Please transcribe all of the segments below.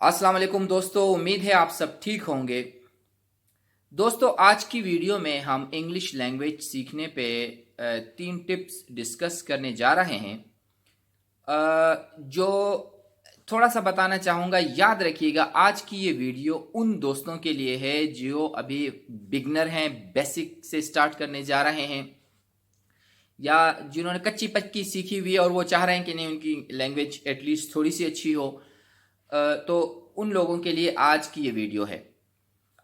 अस्सलाम वालेकुम दोस्तों, उम्मीद है आप सब ठीक होंगे। दोस्तों, आज की वीडियो में हम इंग्लिश लैंग्वेज सीखने पे 3 टिप्स डिस्कस करने जा रहे हैं। जो थोड़ा सा बताना चाहूँगा, याद रखिएगा आज की ये वीडियो उन दोस्तों के लिए है जो अभी बिगनर हैं, बेसिक से स्टार्ट करने जा रहे हैं, या जिन्होंने कच्ची पक्की सीखी हुई है और वो चाह रहे हैं कि नहीं उनकी लैंग्वेज एटलीस्ट थोड़ी सी अच्छी हो। तो उन लोगों के लिए आज की ये वीडियो है।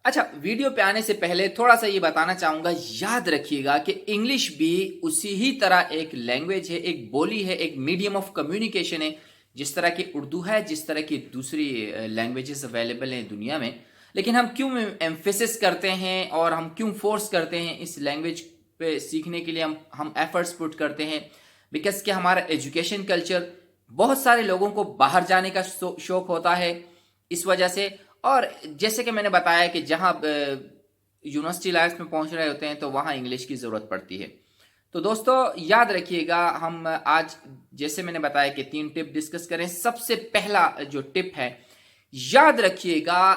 अच्छा, वीडियो पे आने से पहले थोड़ा सा ये बताना चाहूंगा, याद रखिएगा कि इंग्लिश भी उसी ही तरह एक लैंग्वेज है, एक बोली है, एक मीडियम ऑफ कम्युनिकेशन है, जिस तरह की उर्दू है, जिस तरह की दूसरी लैंग्वेजेस अवेलेबल हैं दुनिया में। लेकिन हम क्यों एम्फेसिस करते हैं और हम क्यों फोर्स करते हैं इस लैंग्वेज पे सीखने के लिए, हम एफर्ट्स पुट करते हैं? बिकॉज कि हमारा एजुकेशन कल्चर, बहुत सारे लोगों को बाहर जाने का शौक होता है इस वजह से। और जैसे कि मैंने बताया कि जहां यूनिवर्सिटी लाइफ में पहुंच रहे होते हैं तो वहां इंग्लिश की ज़रूरत पड़ती है। तो दोस्तों याद रखिएगा, हम आज जैसे मैंने बताया कि 3 टिप डिस्कस करें। सबसे पहला जो टिप है, याद रखिएगा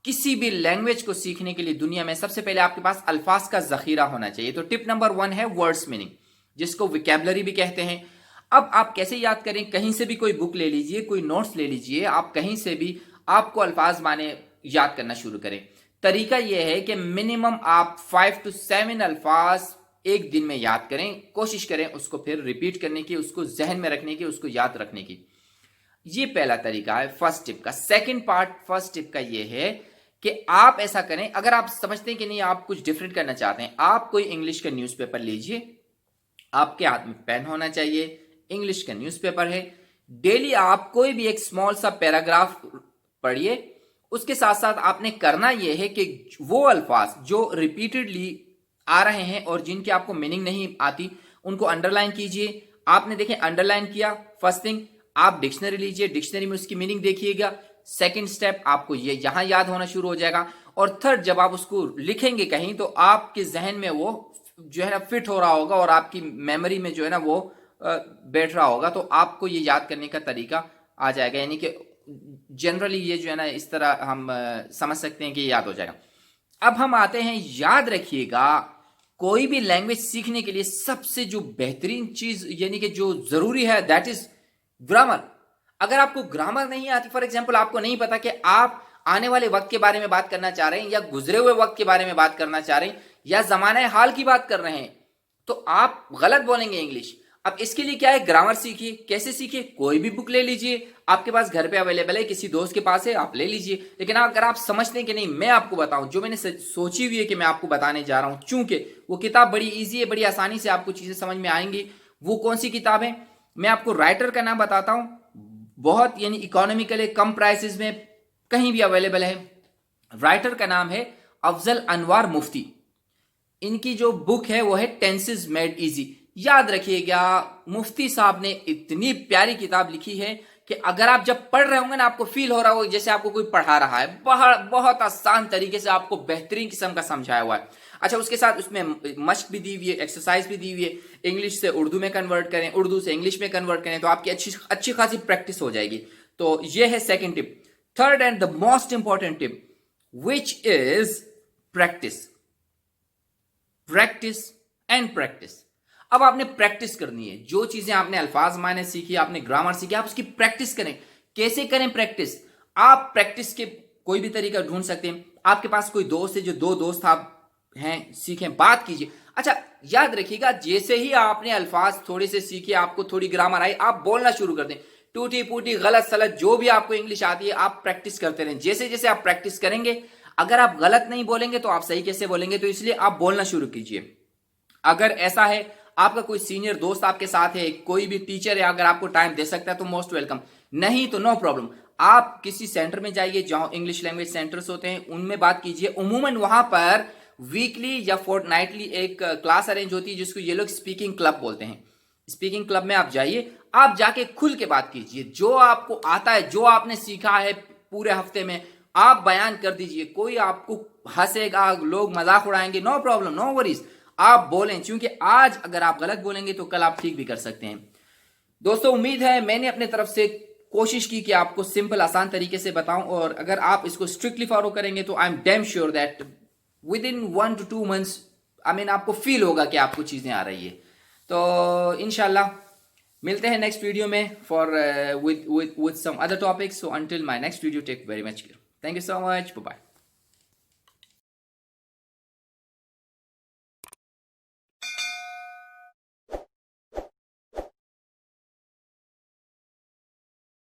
किसी भी लैंग्वेज को सीखने के लिए दुनिया में सबसे पहले आपके पास अल्फाज का जखीरा होना चाहिए। तो टिप नंबर 1 है वर्ड्स मीनिंग, जिसको विकेबलरी भी कहते हैं। अब आप कैसे याद करें? कहीं से भी कोई बुक ले लीजिए, कोई नोट्स ले लीजिए, आप कहीं से भी आपको अल्फाज माने याद करना शुरू करें। तरीका यह है कि मिनिमम आप 5 to 7 अल्फाज एक दिन में याद करें। कोशिश करें उसको फिर रिपीट करने की, उसको जहन में रखने की, उसको याद रखने की। ये पहला तरीका है फर्स्ट टिप का। सेकंड पार्ट फर्स्ट टिप का ये है कि आप ऐसा करें, अगर आप समझते हैं कि नहीं आप कुछ डिफरेंट करना चाहते हैं, आप कोई इंग्लिश का न्यूज़पेपर लीजिए, आपके हाथ में पेन होना चाहिए, इंग्लिश का न्यूज़पेपर है। डेली आप कोई भी एक स्मॉल सा पैराग्राफ पढ़िए। उसके साथ साथ आपने करना यह है कि वो अल्फाज जो रिपीटेडली आ रहे हैं और जिनकी आपको मीनिंग नहीं आती, उनको अंडरलाइन कीजिए। आपने देखें अंडरलाइन किया, फर्स्ट थिंग आप डिक्शनरी लीजिए, डिक्शनरी में उसकी मीनिंग देखिएगा। सेकंड स्टेप, आपको ये यहां याद होना शुरू हो जाएगा। और थर्ड, जब आप उसको लिखेंगे कहीं तो आपके जहन में वो जो है ना फिट हो रहा होगा और आपकी मेमोरी में जो है ना वो बैठ रहा होगा, तो आपको ये याद करने का तरीका आ जाएगा। यानी कि जनरली ये जो है ना इस तरह हम समझ सकते हैं कि याद हो जाएगा। अब हम आते हैं, याद रखिएगा कोई भी लैंग्वेज सीखने के लिए सबसे जो बेहतरीन चीज यानी कि जो जरूरी है, दैट इज ग्रामर। अगर आपको ग्रामर नहीं आती, फॉर एग्जाम्पल आपको नहीं पता कि आप आने वाले वक्त के बारे में बात करना चाह रहे हैं, या गुजरे हुए वक्त के बारे में बात करना चाह रहे हैं, या जमाने हाल की बात कर रहे हैं, तो आप गलत बोलेंगे इंग्लिश। अब इसके लिए क्या है, ग्रामर सीखिए। कैसे सीखिए? कोई भी बुक ले लीजिए, आपके पास घर पे अवेलेबल है, किसी दोस्त के पास है, आप ले लीजिए। लेकिन अगर आप समझते हैं कि नहीं मैं आपको बताऊं, जो मैंने सोची हुई है कि मैं आपको बताने जा रहा हूं, चूंकि वो किताब बड़ी इजी है, बड़ी आसानी से आपको चीजें समझ में आएंगी। वो कौन सी किताब है? मैं आपको राइटर का नाम बताता हूं, बहुत यानी इकोनॉमिकल है, कम प्राइसेस में कहीं भी अवेलेबल है। राइटर का नाम है अफजल अनवार मुफ्ती। इनकी जो बुक है वो है टेंसेस मेड इजी। याद रखिएगा, मुफ्ती साहब ने इतनी प्यारी किताब लिखी है कि अगर आप जब पढ़ रहे होंगे ना, आपको फील हो रहा होगा जैसे आपको कोई पढ़ा रहा है। बहुत आसान तरीके से आपको बेहतरीन किस्म का समझाया हुआ है। अच्छा, उसके साथ उसमें मश्क भी दी हुई है, एक्सरसाइज भी दी हुई है। इंग्लिश से उर्दू में कन्वर्ट करें, उर्दू से इंग्लिश में कन्वर्ट करें, तो आपकी अच्छी खासी प्रैक्टिस हो जाएगी। तो ये है second tip. Third and the most important tip, which is practice. Practice and practice. अब आपने प्रैक्टिस करनी है। जो चीजें आपने अल्फाज माने सीखी, आपने ग्रामर सीखी, आप उसकी प्रैक्टिस करें। कैसे करें प्रैक्टिस? आप प्रैक्टिस के कोई भी तरीका ढूंढ सकते हैं। आपके पास कोई दोस्त है, जो 2 दोस्त आप हैं, सीखें, बात कीजिए। अच्छा, याद रखिएगा, जैसे ही आपने अल्फाज थोड़े से सीखे, आपको थोड़ी ग्रामर आई, आप बोलना शुरू कर दें। टूटी फूटी, गलत सलत, जो भी आपको इंग्लिश आती है, आप प्रैक्टिस करते रहें। जैसे जैसे आप प्रैक्टिस करेंगे, अगर आप गलत नहीं बोलेंगे तो आप सही कैसे बोलेंगे? तो इसलिए आप बोलना शुरू कीजिए। अगर ऐसा है, आपका कोई सीनियर दोस्त आपके साथ है, कोई भी टीचर है, अगर आपको टाइम दे सकता है तो मोस्ट वेलकम, नहीं तो नो प्रॉब्लम। आप किसी सेंटर में जाइए जहां इंग्लिश लैंग्वेज सेंटर्स होते हैं, उनमें बात कीजिए। उमूमन वहां पर वीकली या फोर्टनाइटली एक क्लास अरेंज होती है, जिसको ये लोग स्पीकिंग क्लब बोलते हैं। स्पीकिंग क्लब में आप जाइए, आप जाके खुल के बात कीजिए। जो आपको आता है, जो आपने सीखा है पूरे हफ्ते में, आप बयान कर दीजिए। कोई आपको हंसेगा, लोग मजाक उड़ाएंगे, नो प्रॉब्लम, नो वरीज, आप बोलें। क्योंकि आज अगर आप गलत बोलेंगे तो कल आप ठीक भी कर सकते हैं। दोस्तों, उम्मीद है मैंने अपने तरफ से कोशिश की कि आपको सिंपल आसान तरीके से बताऊं, और अगर आप इसको स्ट्रिक्टली फॉलो करेंगे तो I am damn sure that with in 1 to 2 months आपको फील होगा कि आपको चीज़ें आ रही है। तो इंशाल्लाह मिलते हैं नेक्स्ट वीडियो में for with some other topics. So until my next video, take very much care, thank you so much, bye bye.